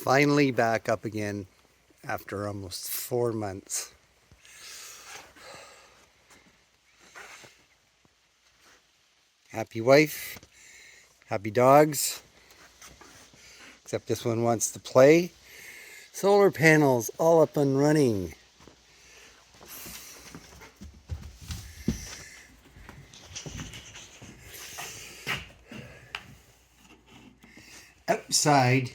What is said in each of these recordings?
Finally back up again after almost 4 months. Happy wife, happy dogs, except this one wants to play. Solar panels all up and running. Outside,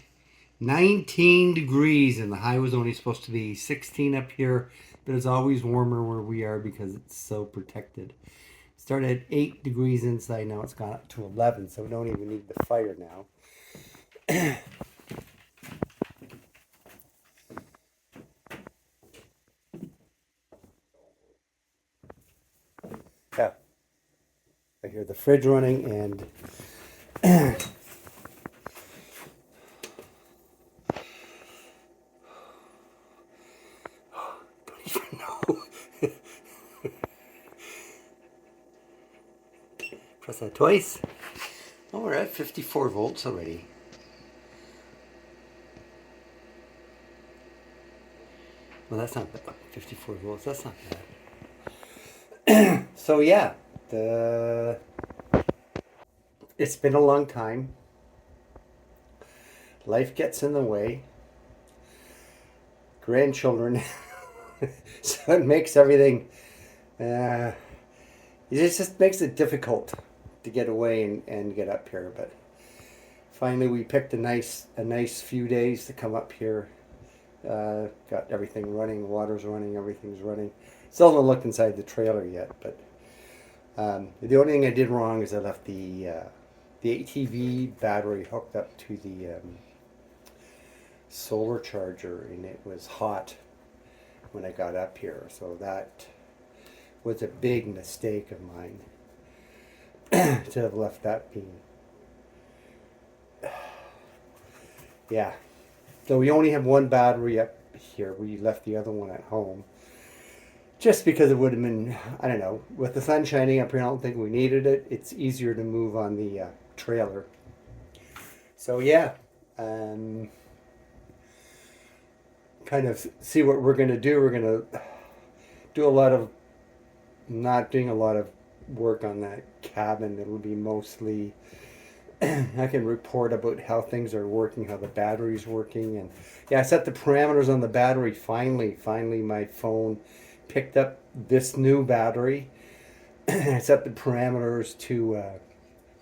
19 degrees, and the high was only supposed to be 16 up here, but it's always warmer where we are because it's so protected. Started at 8 degrees inside, now it's gone up to 11, so we don't even need the fire now. Yeah, I hear the fridge running and don't even know. Press that twice. Oh, we're at 54 volts already. Well, that's not bad. 54 volts, that's not bad. So yeah, it's been a long time. Life gets in the way. Grandchildren. So it makes everything, it just makes it difficult to get away and get up here. But finally we picked a nice few days to come up here. Got everything running, water's running, everything's running. Still haven't looked inside the trailer yet, but the only thing I did wrong is I left the ATV battery hooked up to the solar charger, and it was hot when I got up here, so that was a big mistake of mine to have left that being. Yeah, so we only have one battery up here. We left the other one at home just because it would have been, I don't know, with the sun shining up here, I don't think we needed it. It's easier to move on the trailer. So yeah, kind of see what we're going to do. We're going to do a lot of, not doing a lot of work on that cabin. It'll be mostly, I can report about how things are working, how the battery's working. And yeah, I set the parameters on the battery. Finally my phone picked up this new battery. I set the parameters to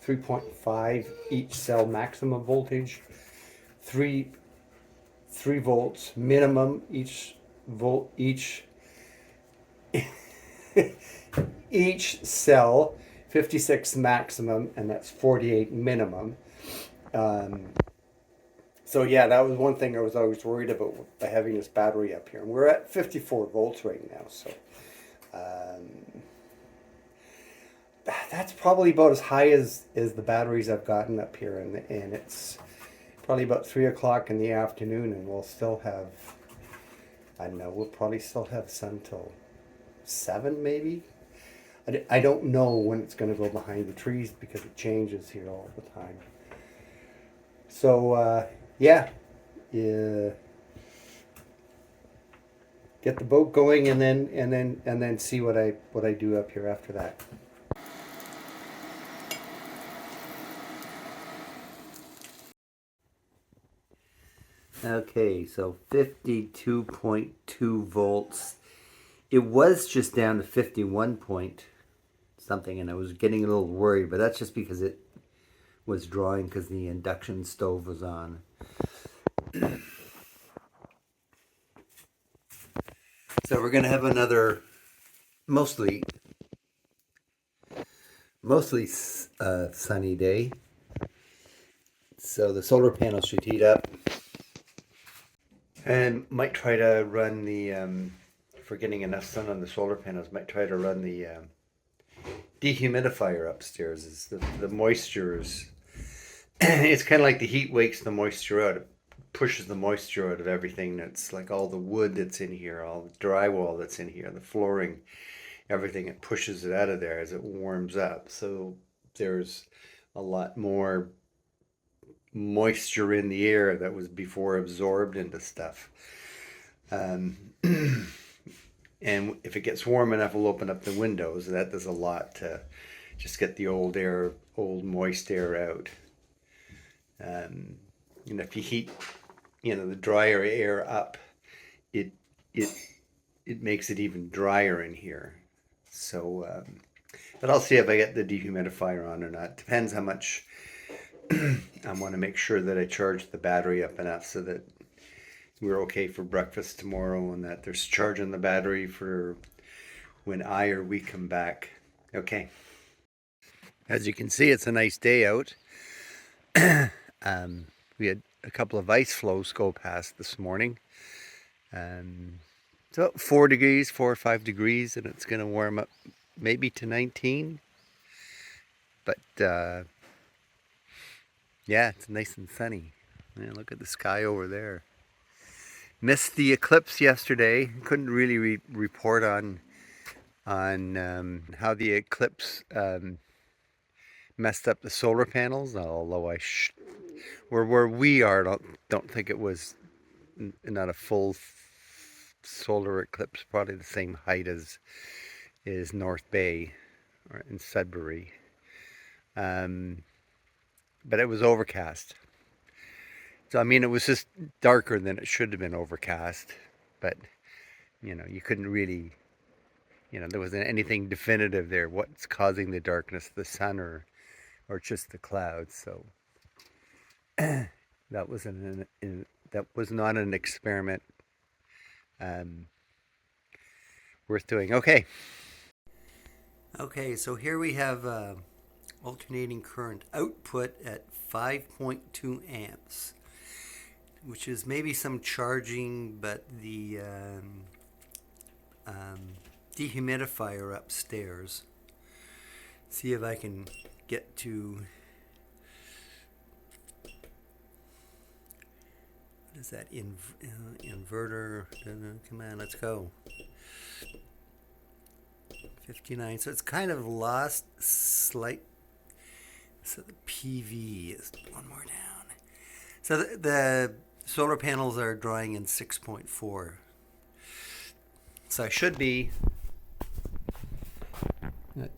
3.5 each cell maximum voltage, 3 volts minimum each volt each each cell, 56 maximum, and that's 48 minimum. So yeah, that was one thing I was always worried about by having this battery up here. And we're at 54 volts right now, so that's probably about as high as the batteries I've gotten up here, and it's probably about 3 o'clock in the afternoon, and we'll still have, I don't know, we'll probably still have sun till 7 maybe. I don't know when it's going to go behind the trees because it changes here all the time. So yeah, get the boat going, and then see what I do up here after that. Okay, so 52.2 volts. It was just down to 51 point something, and I was getting a little worried, but that's just because it was drawing because the induction stove was on. So we're going to have another mostly sunny day. So the solar panels should heat up. And might try to run the, if we're getting enough sun on the solar panels, might try to run the dehumidifier upstairs. Is the moisture is, it's kind of like the heat wakes the moisture out. It pushes the moisture out of everything that's like all the wood that's in here, all the drywall that's in here, the flooring, everything. It pushes it out of there as it warms up. So there's a lot more moisture in the air that was before absorbed into stuff. Um, and if it gets warm enough, we'll open up the windows. That does a lot to just get the old air, old moist air out. Um, and if you heat, the drier air up, it it it makes it even drier in here. So, but I'll see if I get the dehumidifier on or not. Depends how much. I want to make sure that I charge the battery up enough so that we're okay for breakfast tomorrow, and that there's charge on the battery for when I or we come back. Okay. As you can see, it's a nice day out. We had a couple of ice flows go past this morning. So 4 degrees, 4 or 5 degrees, and it's going to warm up maybe to 19. But yeah, it's nice and sunny. Yeah, look at the sky over there. Missed the eclipse yesterday. Couldn't really report on how the eclipse messed up the solar panels. Although where we are, don't think it was not a full solar eclipse. Probably the same height as is North Bay or in Sudbury. But it was overcast. So, I mean, it was just darker than it should have been overcast. But, you couldn't really, there wasn't anything definitive there. What's causing the darkness, the sun or just the clouds. So that was not an experiment worth doing. Okay. Okay, so here we have alternating current output at 5.2 amps, which is maybe some charging, but the dehumidifier upstairs. See if I can get to, what is that, inverter? Come on, let's go. 59, so it's kind of lost slight. So the PV is one more down. So the solar panels are drawing in 6.4. So I should be.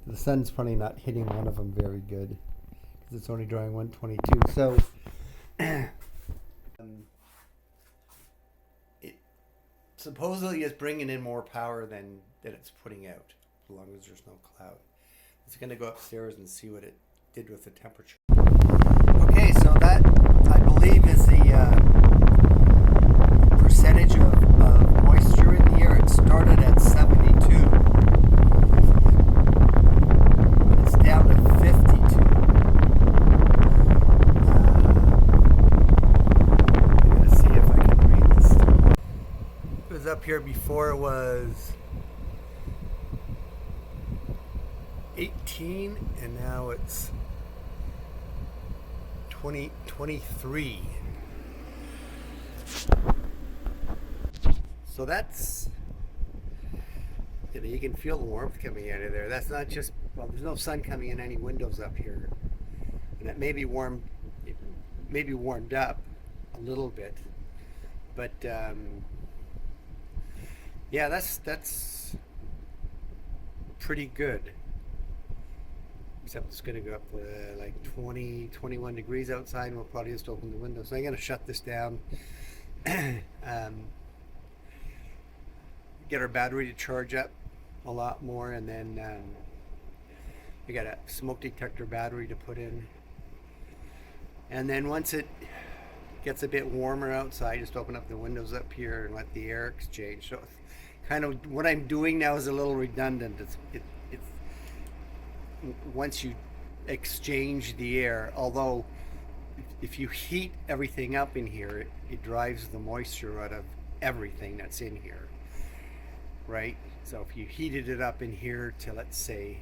The sun's probably not hitting one of them very good because it's only drawing 122. So it supposedly is bringing in more power than it's putting out, as long as there's no cloud. It's going to go upstairs and see what it did with the temperature. Okay, so that I believe is the percentage of moisture in the air. It started at 72, but it's down to 52. I'm going to see if I can read this. It was up here before. It was 18, and now it's 23. So that's, you can feel the warmth coming out of there. That's not just, well, there's no sun coming in any windows up here, and it may be warmed up a little bit, but yeah, that's pretty good. Except it's going to go up to like 20, 21 degrees outside, and we'll probably just open the window. So I'm going to shut this down, get our battery to charge up a lot more, and then we got a smoke detector battery to put in. And then once it gets a bit warmer outside, just open up the windows up here and let the air exchange. So kind of what I'm doing now is a little redundant. It's once you exchange the air, although if you heat everything up in here, it drives the moisture out of everything that's in here, right? So if you heated it up in here to, let's say,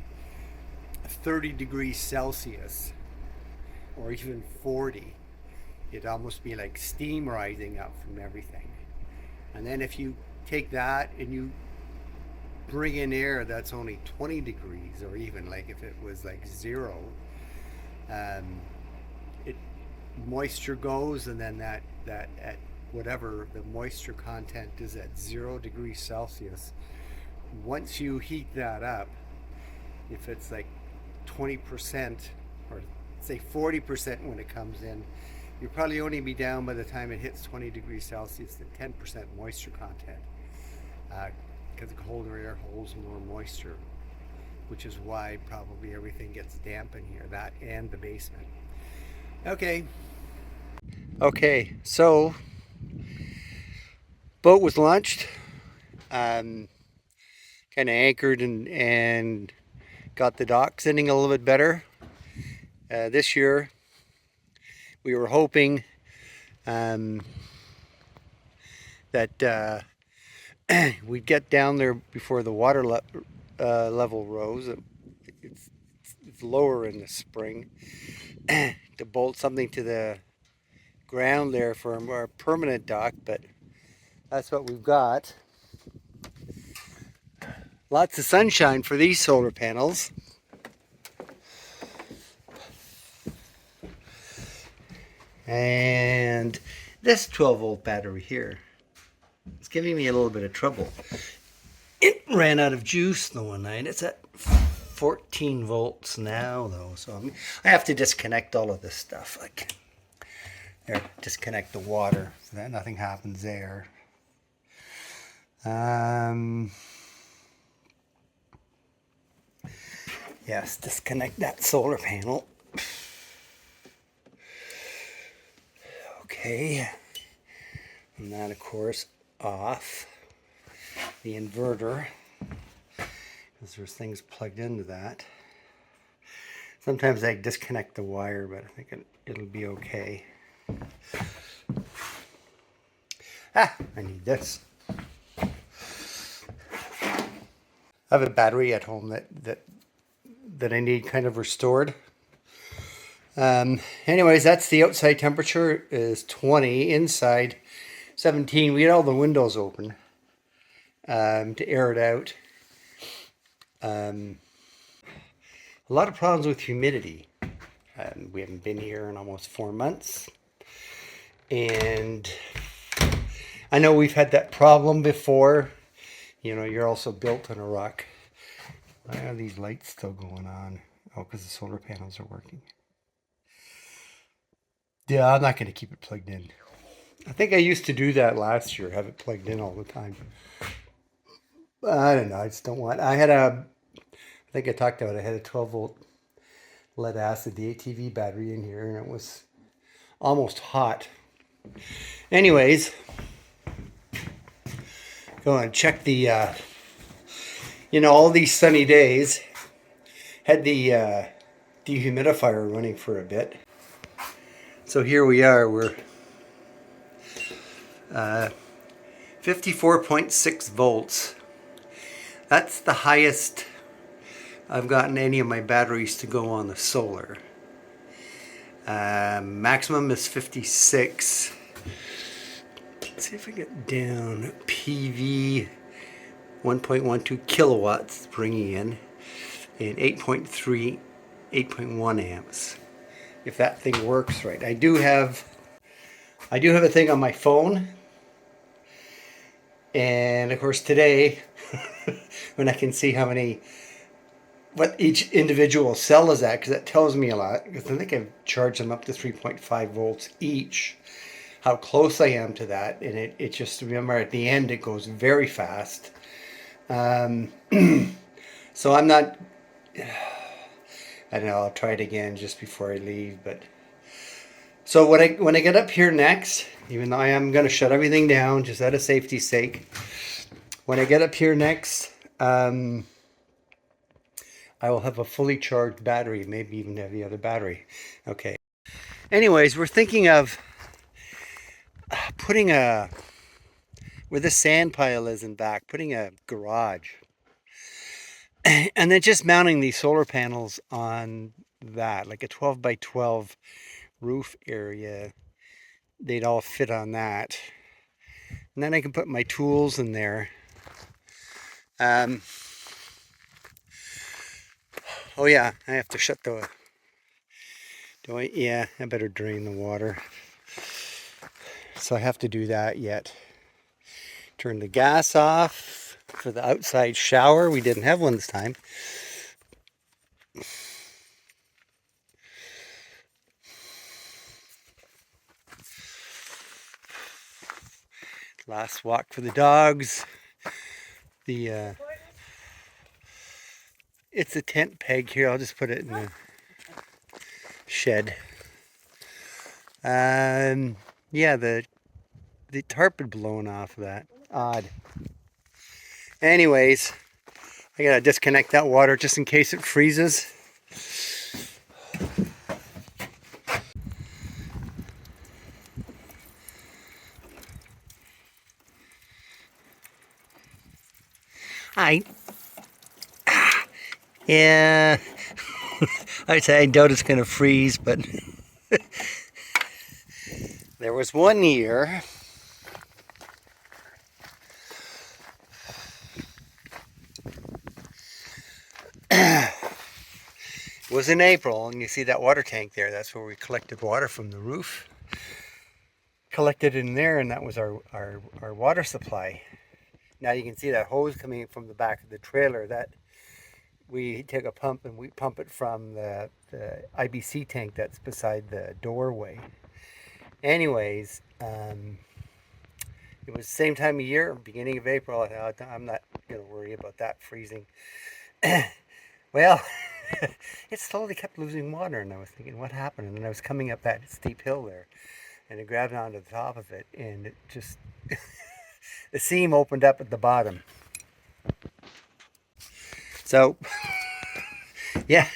30 degrees Celsius or even 40, it'd almost be like steam rising up from everything. And then if you take that and you bring in air that's only 20 degrees, or even like if it was like 0, moisture goes, and then that at whatever the moisture content is at 0 degrees Celsius. Once you heat that up, if it's like 20% or say 40% when it comes in, you'll probably only be down by the time it hits 20 degrees Celsius to 10% moisture content, because the colder air holds more moisture, which is why probably everything gets damp in here, that and the basement. Okay. Okay, so boat was launched, kind of anchored and got the dock sitting a little bit better. This year we were hoping that we'd get down there before the water level rose. It's lower in the spring to bolt something to the ground there for a more permanent dock, but that's what we've got. Lots of sunshine for these solar panels. And this 12-volt battery here, it's giving me a little bit of trouble. It ran out of juice the one night. It's at 14 volts now though, so I have to disconnect all of this stuff. Like, there, disconnect the water so that nothing happens there. Yes, disconnect that solar panel. Okay, and that of course off the inverter, because there's things plugged into that. Sometimes I disconnect the wire, but I think it'll be okay. I need this. I have a battery at home that I need kind of restored. Anyways, that's the outside temperature is 20, inside 17. We had all the windows open to air it out. A lot of problems with humidity. We haven't been here in almost 4 months. And I know we've had that problem before. You know, you're also built on a rock. Why are these lights still going on? Oh, because the solar panels are working. Yeah, I'm not going to keep it plugged in. I think I used to do that last year, have it plugged in all the time. I don't know, I just don't want. I think I talked about it, I had a 12-volt lead acid, the ATV battery in here, and it was almost hot. Anyways, go and check the, all these sunny days, had the dehumidifier running for a bit. So here we are, we're 54.6 volts. That's the highest I've gotten any of my batteries to go on the solar. Maximum is 56. Let's see if I get down. PV 1.12 kilowatts bringing in, and 8.3, 8.1 amps. If that thing works right. I do have a thing on my phone, and of course today when I can see what each individual cell is at, because that tells me a lot, because I think I've charged them up to 3.5 volts each, how close I am to that. And it just, remember, at the end it goes very fast. So I'm not, I don't know, I'll try it again just before I leave. But so when I get up here next, even though I am going to shut everything down just out of safety's sake, when I get up here next, I will have a fully charged battery, maybe even have the other battery. Okay. Anyways, we're thinking of putting where the sand pile is in back, putting a garage. And then just mounting these solar panels on that, like a 12 by 12 roof area. They'd all fit on that. And then I can put my tools in there. Oh yeah, I have to shut the Yeah, I better drain the water. So I have to do that yet. Turn the gas off for the outside shower. We didn't have one this time. Last walk for the dogs. It's a tent peg here. I'll just put it in the shed. Yeah, the tarp had blown off of that. Odd. Anyways, I gotta disconnect that water just in case it freezes. Hi. Yeah. I'd say I doubt it's gonna freeze, but there was one year it was in April, and you see that water tank there. That's where we collected water from the roof. Collected in there, and that was our water supply. Now you can see that hose coming from the back of the trailer. That we take a pump and we pump it from the IBC tank that's beside the doorway. Anyways, it was the same time of year, beginning of April. I'm not going to worry about that freezing. Well, it slowly kept losing water, and I was thinking, what happened? And then I was coming up that steep hill there, and I grabbed onto the top of it, and it just, the seam opened up at the bottom. So, yeah,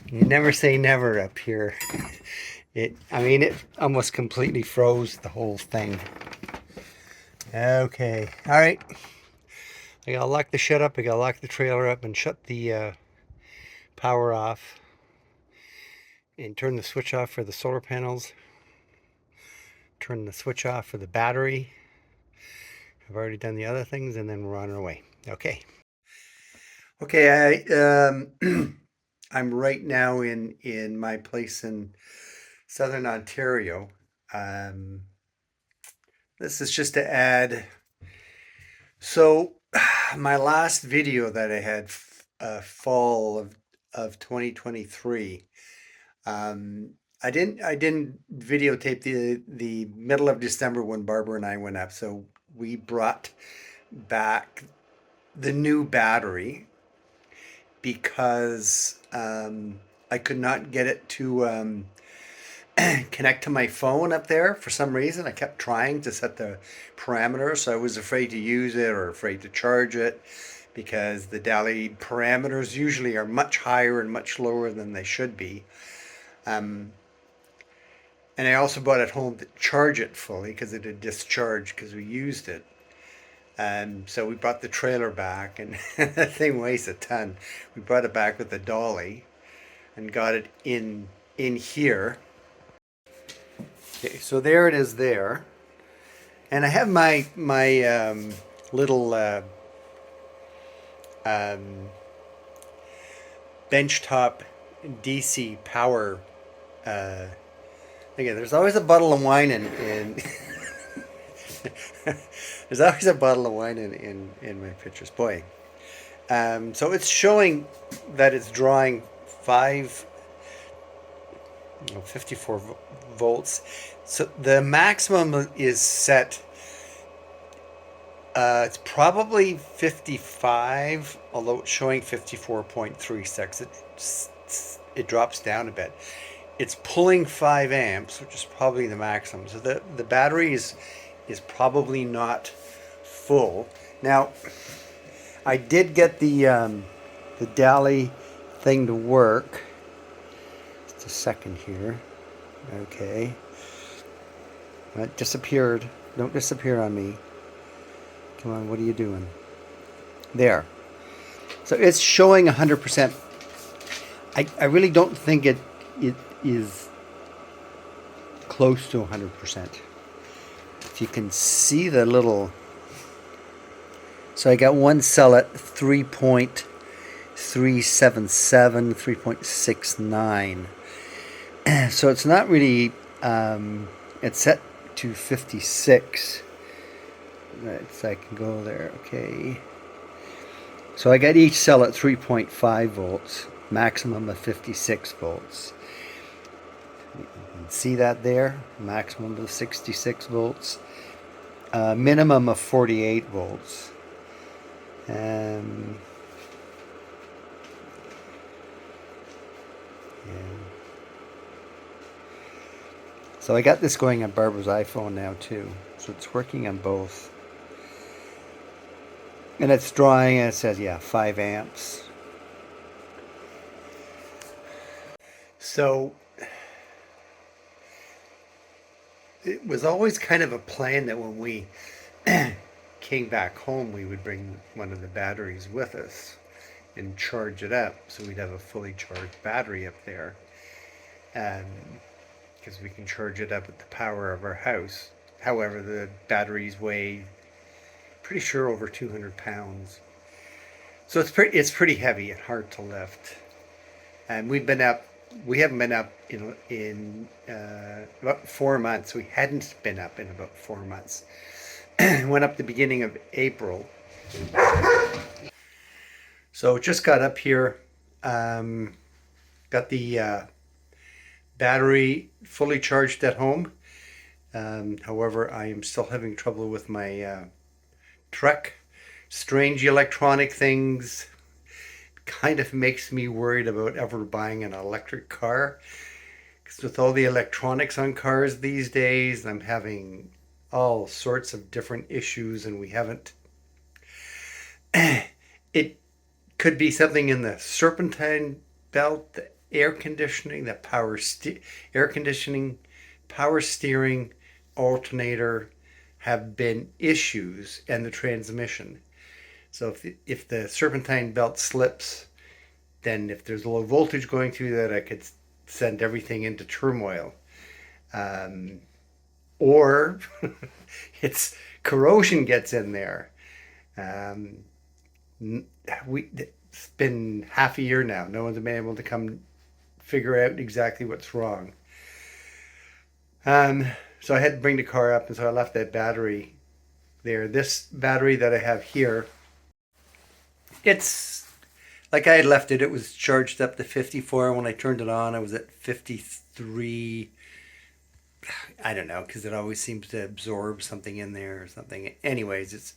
you never say never up here. It almost completely froze the whole thing. Okay, all right. I gotta lock the shed up. I gotta lock the trailer up and shut the power off and turn the switch off for the solar panels. Turn the switch off for the battery. I've already done the other things, and then we're on our way. Okay. Okay, I'm right now in my place in Southern Ontario. This is just to add. So, my last video that I had, fall of 2023. I didn't videotape the middle of December when Barbara and I went up. So we brought back the new battery because I could not get it to connect to my phone up there for some reason. I kept trying to set the parameters, so I was afraid to use it or afraid to charge it because the Dali parameters usually are much higher and much lower than they should be. And I also brought it home to charge it fully because it had discharged because we used it. So we brought the trailer back, and that thing weighs a ton. We brought it back with the dolly and got it in here. Okay, so there it is there. And I have my little benchtop DC power. Again, there's always a bottle of wine in there's always a bottle of wine in my pictures. Boy. So it's showing that it's drawing 54 volts. So the maximum is set. It's probably 55, although it's showing 54.36. It drops down a bit. It's pulling 5 amps, which is probably the maximum. So the battery is probably not full. Now, I did get the Dali thing to work. Just a second here. Okay. It disappeared. Don't disappear on me. Come on, what are you doing? There. So it's showing 100%. I really don't think it is close to 100%. If you can see the little... So I got one cell at 3.377, 3.69. So it's not really, it's set to 56. Right, so I can go there, okay. So I got each cell at 3.5 volts, maximum of 56 volts. You can see that there, maximum of 66 volts, minimum of 48 volts. Um, yeah. So I got this going on Barbara's iPhone now too, so it's working on both. And it's drawing, and it says, yeah, 5 amps. So it was always kind of a plan that when we came back home, we would bring one of the batteries with us and charge it up, so we'd have a fully charged battery up there. Because we can charge it up with the power of our house. However, the batteries weigh pretty sure over 200 pounds. So it's pretty heavy and hard to lift. And we haven't been up in about 4 months. We hadn't been up in about 4 months. Went up the beginning of April. So just got up here. Got the battery fully charged at home. However, I am still having trouble with my truck. Strange electronic things kind of makes me worried about ever buying an electric car. Because with all the electronics on cars these days, I'm having all sorts of different issues, and we haven't. It could be something in the serpentine belt, the air conditioning, the air conditioning, power steering, alternator have been issues, and the transmission. So if the serpentine belt slips, then if there's low voltage going through that, I could send everything into turmoil. Um, or it's corrosion gets in there. Um, it's been half a year now. No one's been able to come figure out exactly what's wrong. So I had to bring the car up, and so I left that battery there. This battery that I have here, it's like I had left it. It was charged up to 54. When I turned it on, I was at 53. I don't know, because it always seems to absorb something in there or something. Anyways, it's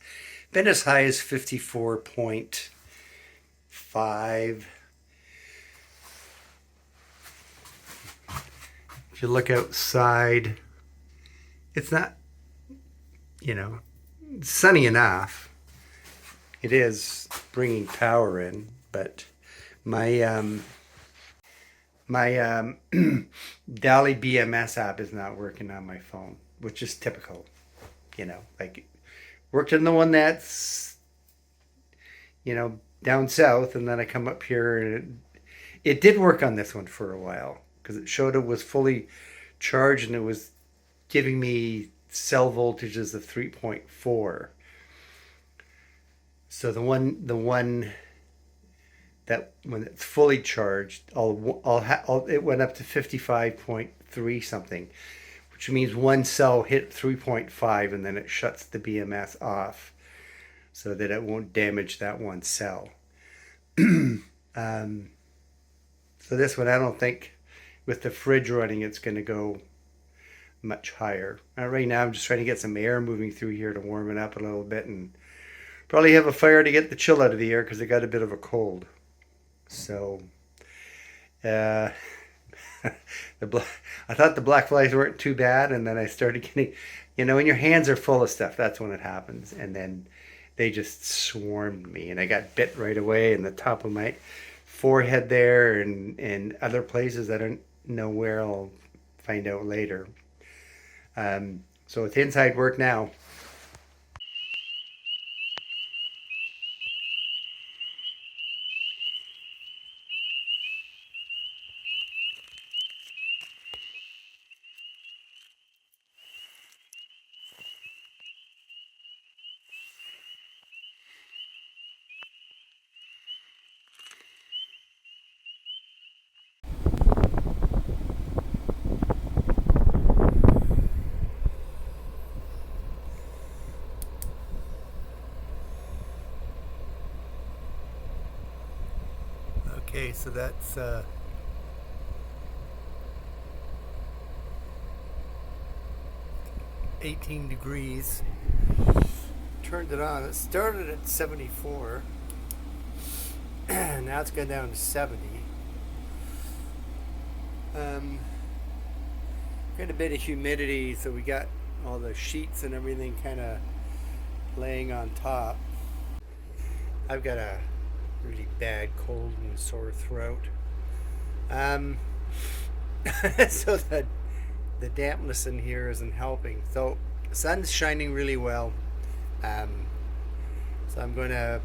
been as high as 54.5. If you look outside, it's not, sunny enough. It is bringing power in, but my my Dali BMS app is not working on my phone, which is typical. Like worked in the one that's down south, and then I come up here, and it did work on this one for a while because it showed it was fully charged, and it was giving me cell voltages of 3.4. So the one that when it's fully charged, it went up to 55.3 something, which means one cell hit 3.5, and then it shuts the BMS off so that it won't damage that one cell. Um, so this one, I don't think with the fridge running, it's going to go much higher. Right now, I'm just trying to get some air moving through here to warm it up a little bit, and probably have a fire to get the chill out of the air because I got a bit of a cold. So, uh, I thought the black flies weren't too bad, and then I started getting, when your hands are full of stuff, that's when it happens. And then they just swarmed me, and I got bit right away in the top of my forehead there, and other places I don't know where. I'll find out later. So it's inside work now. Okay, so that's 18 degrees. Turned it on. It started at 74. Now it's gone down to 70. Got a bit of humidity, so we got all the sheets and everything kind of laying on top. I've got a really bad cold and sore throat. So the dampness in here isn't helping. So the sun's shining really well. So I'm going to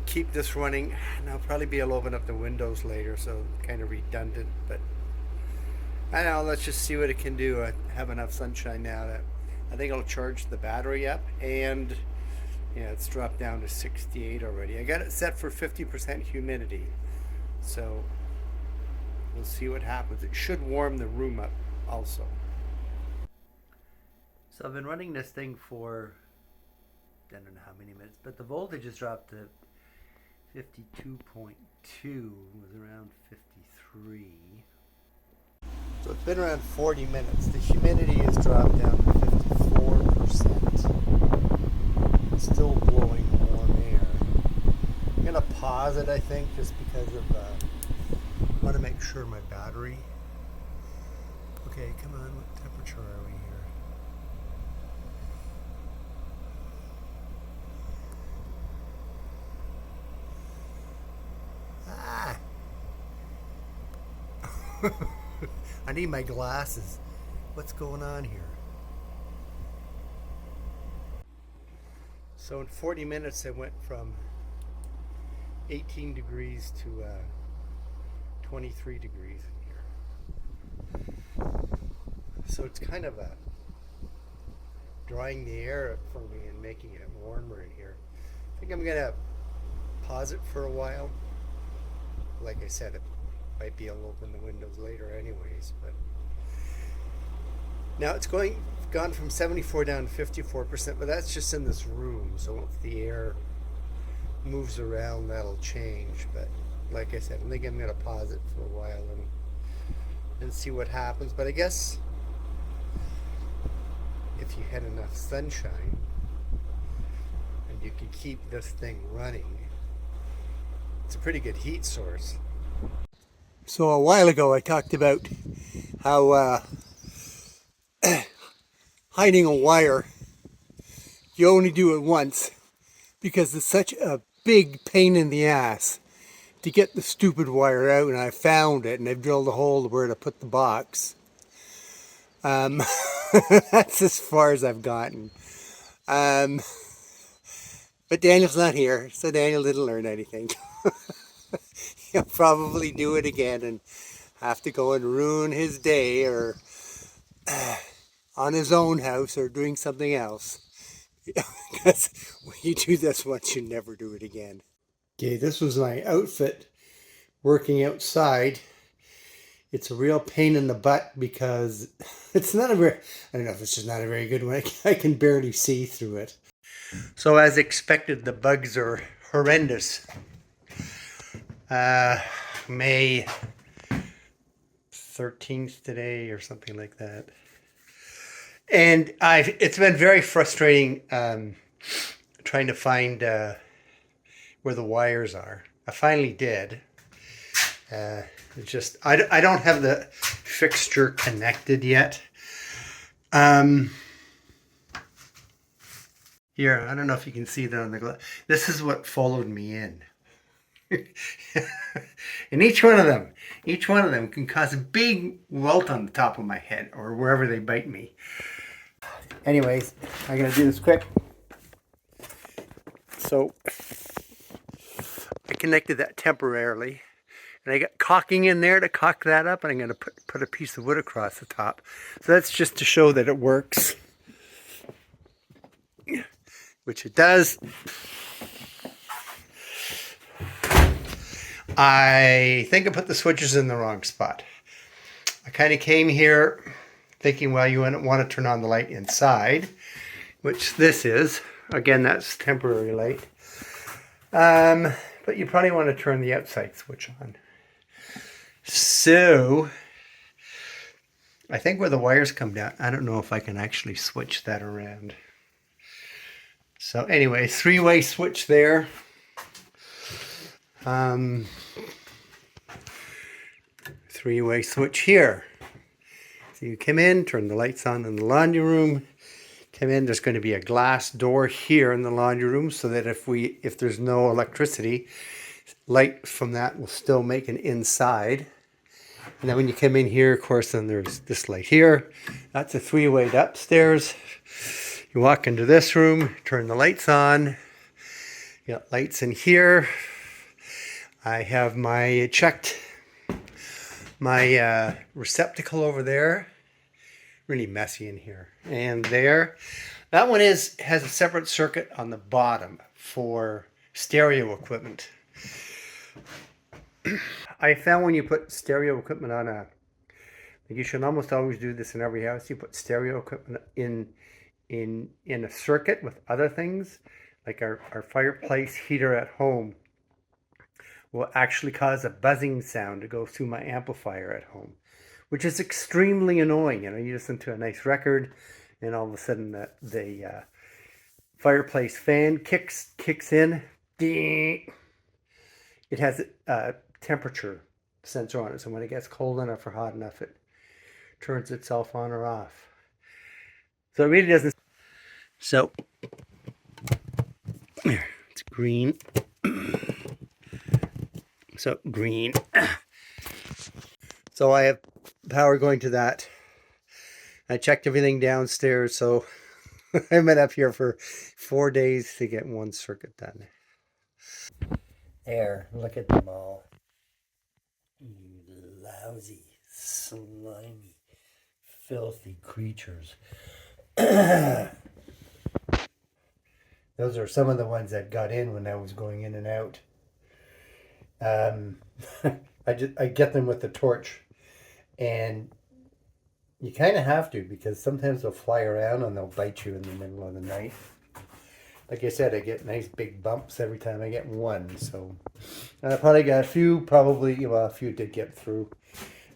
keep this running, and I'll probably be able to open up the windows later, so kind of redundant, but I don't know, let's just see what it can do. I have enough sunshine now that I think I'll charge the battery up, and yeah, it's dropped down to 68 already. I got it set for 50% humidity, so we'll see what happens. It should warm the room up also. So I've been running this thing for I don't know how many minutes, but the voltage has dropped to 52.2, was around 53. So it's been around 40 minutes. The humidity has dropped down to 54%. It's still blowing warm air. I'm going to pause it, I think, just because of, I want to make sure my battery. Okay, come on, what temperature are we here? I need my glasses. What's going on here? So in 40 minutes I went from 18 degrees to 23 degrees in here. So it's kind of drying the air for me and making it warmer in here. I think I'm gonna pause it for a while. Like I said, it might be able to open the windows later anyways, but now it's gone from 74 down to 54%, but that's just in this room, so once the air moves around that'll change. But like I said, I think I'm going to pause it for a while and see what happens. But I guess if you had enough sunshine and you could keep this thing running, it's a pretty good heat source. So a while ago I talked about how hiding a wire, you only do it once because it's such a big pain in the ass to get the stupid wire out, and I found it and I've drilled a hole where to put the box. That's as far as I've gotten. But Daniel's not here, so Daniel didn't learn anything. He'll probably do it again and have to go and ruin his day, or on his own house, or doing something else. Because when you do this once, you never do it again. Okay, this was my outfit working outside. It's a real pain in the butt because it's not a very, I don't know if it's just not a very good one. I can barely see through it. So as expected, the bugs are horrendous. May 13th today or something like that. And it's been very frustrating trying to find where the wires are. I finally did. It's just, I don't have the fixture connected yet. Here, I don't know if you can see that on the glass. This is what followed me in. And each one of them can cause a big welt on the top of my head or wherever they bite me. Anyways, I'm going to do this quick. So I connected that temporarily, and I got caulking in there to caulk that up, and I'm going to put a piece of wood across the top. So that's just to show that it works, which it does. I think I put the switches in the wrong spot. I kind of came here thinking, well, you want to turn on the light inside, which this is. Again, that's temporary light. But you probably want to turn the outside switch on. So I think where the wires come down, I don't know if I can actually switch that around. So anyway, three-way switch there. Three-way switch here. So you come in, turn the lights on in the laundry room. Come in, there's going to be a glass door here in the laundry room so that if there's no electricity, light from that will still make an inside. And then when you come in here, of course, then there's this light here. That's a three-way upstairs. You walk into this room, turn the lights on. You got lights in here. I have my receptacle over there. Really messy in here. And there. That one has a separate circuit on the bottom for stereo equipment. I found when you put stereo equipment on you should almost always do this in every house. You put stereo equipment in a circuit with other things, like our fireplace heater at home will actually cause a buzzing sound to go through my amplifier at home, which is extremely annoying. You listen to a nice record, and all of a sudden the fireplace fan kicks in. It has a temperature sensor on it, so when it gets cold enough or hot enough, it turns itself on or off. So it really doesn't. So it's green. So green. So I have power going to that. I checked everything downstairs, so I've been up here for 4 days to get one circuit done. There, look at them all. You lousy, slimy, filthy creatures. Those are some of the ones that got in when I was going in and out. I get them with the torch, and you kind of have to, because sometimes they'll fly around and they'll bite you in the middle of the night. Like I said, I get nice big bumps every time I get one. So I probably got a few. A few did get through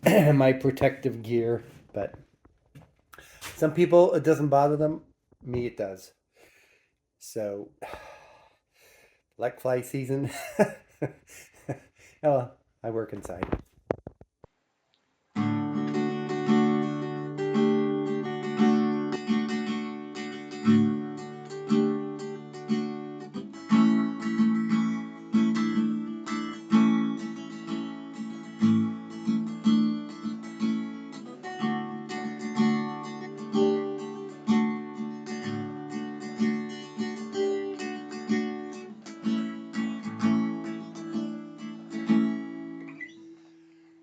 my protective gear, but some people it doesn't bother them. Me, it does. So, black fly season. Oh, I work inside.